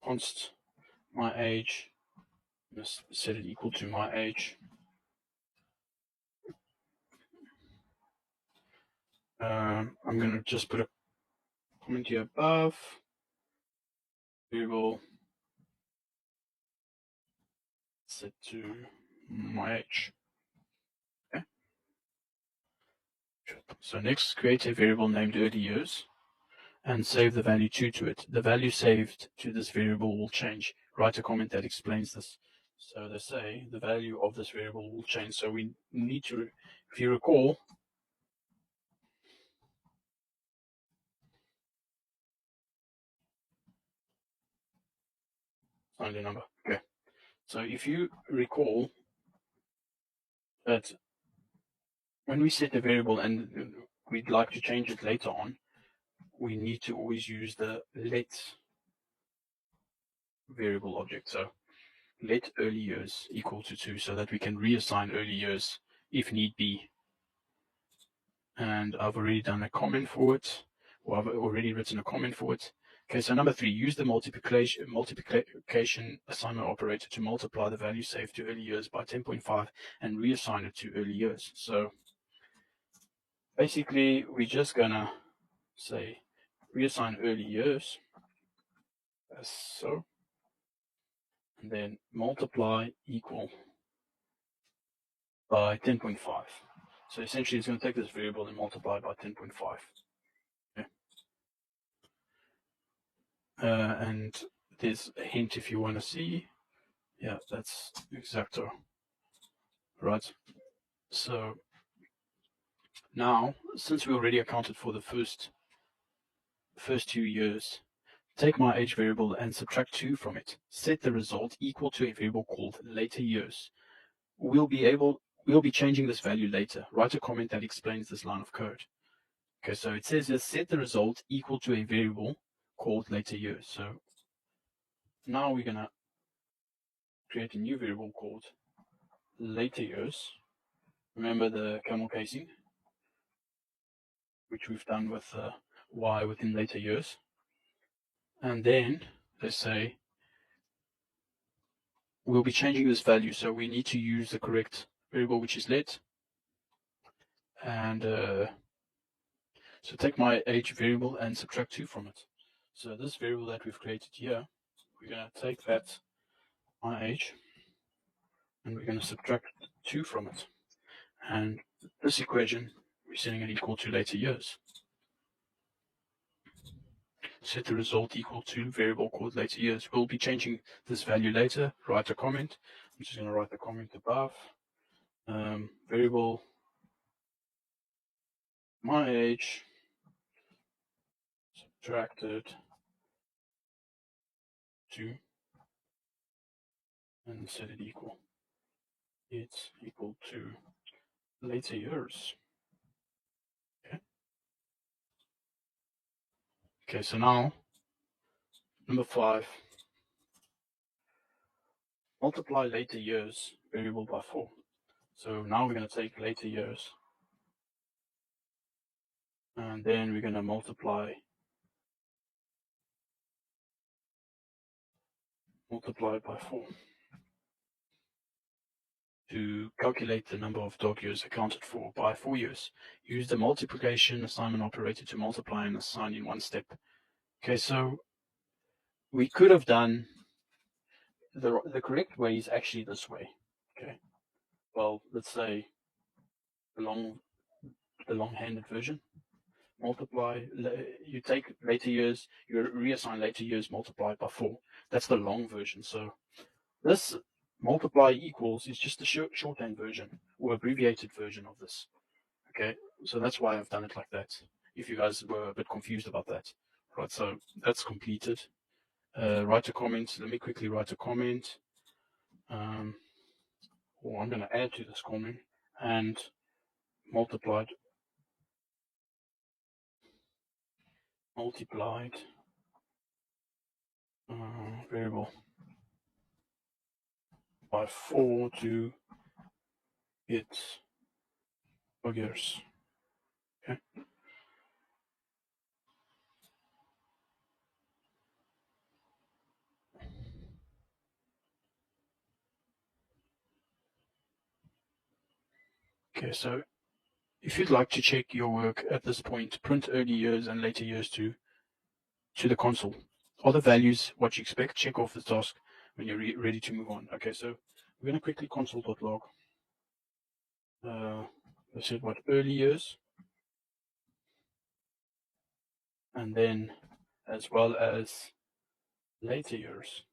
const my age, just set it equal to my age. I'm going to just put a comment here above, variable set to my age. Okay. So next, create a variable named early years and save the value 2 to it. The value saved to this variable will change. Write a comment that explains this. So they say the value of this variable will change. So we need to, if you recall, only number. Okay. So if you recall that when we set a variable and we'd like to change it later on, we need to always use the let variable object. So let early years equal to 2 so that we can reassign early years if need be. And I've already done a comment for it, or I've already written a comment for it. Okay, so number 3, use the multiplication assignment operator to multiply the value saved to early years by 10.5 and reassign it to early years. So basically, we're just gonna say reassign early years as so, and then multiply equal by 10.5. So essentially, it's going to take this variable and multiply by 10.5. Okay. And there's a hint if you want to see. Yeah, that's exacto. Right. So now, since we already accounted for the first 2 years, take my age variable and subtract 2 from it. Set the result equal to a variable called later years. We'll be changing this value later. Write a comment that explains this line of code. Okay, so it says here, set the result equal to a variable called later years. So now we're going to create a new variable called later years. Remember the camel casing, which we've done with y within later years. And then let's say we'll be changing this value. So we need to use the correct variable, which is let. And so take my age variable and subtract 2 from it. So this variable that we've created here, we're going to take that my age and we're going to subtract 2 from it. And this equation, we're setting it equal to later years. Set the result equal to variable called later years. We'll be changing this value later. Write a comment. I'm just going to write the comment above. Variable my age subtracted 2 and set it equal. It's equal to later years. Okay, so now number 5, multiply later years variable by 4. So now we're going to take later years and then we're going to multiply by 4 to calculate the number of dog years accounted for by 4 years. Use the multiplication assignment operator to multiply and assign in one step. Okay, so we could have done the correct way is actually this way. Okay, well, let's say the long-handed version. Multiply, you take later years, you reassign later years multiplied by 4. That's the long version. So this multiply equals is just the shorthand version or abbreviated version of this. Okay, so that's why I've done it like that. If you guys were a bit confused about that. Right, so that's completed. Write a comment. Let me quickly write a comment. Or I'm going to add to this comment and multiplied variable by 4 to get years. Okay. Okay, so if you'd like to check your work at this point, print early years and later years to the console. Are the values what you expect? Check off the task when you're ready to move on. Okay, so we're going to quickly console.log. Let's say what, early years, and then as well as later years.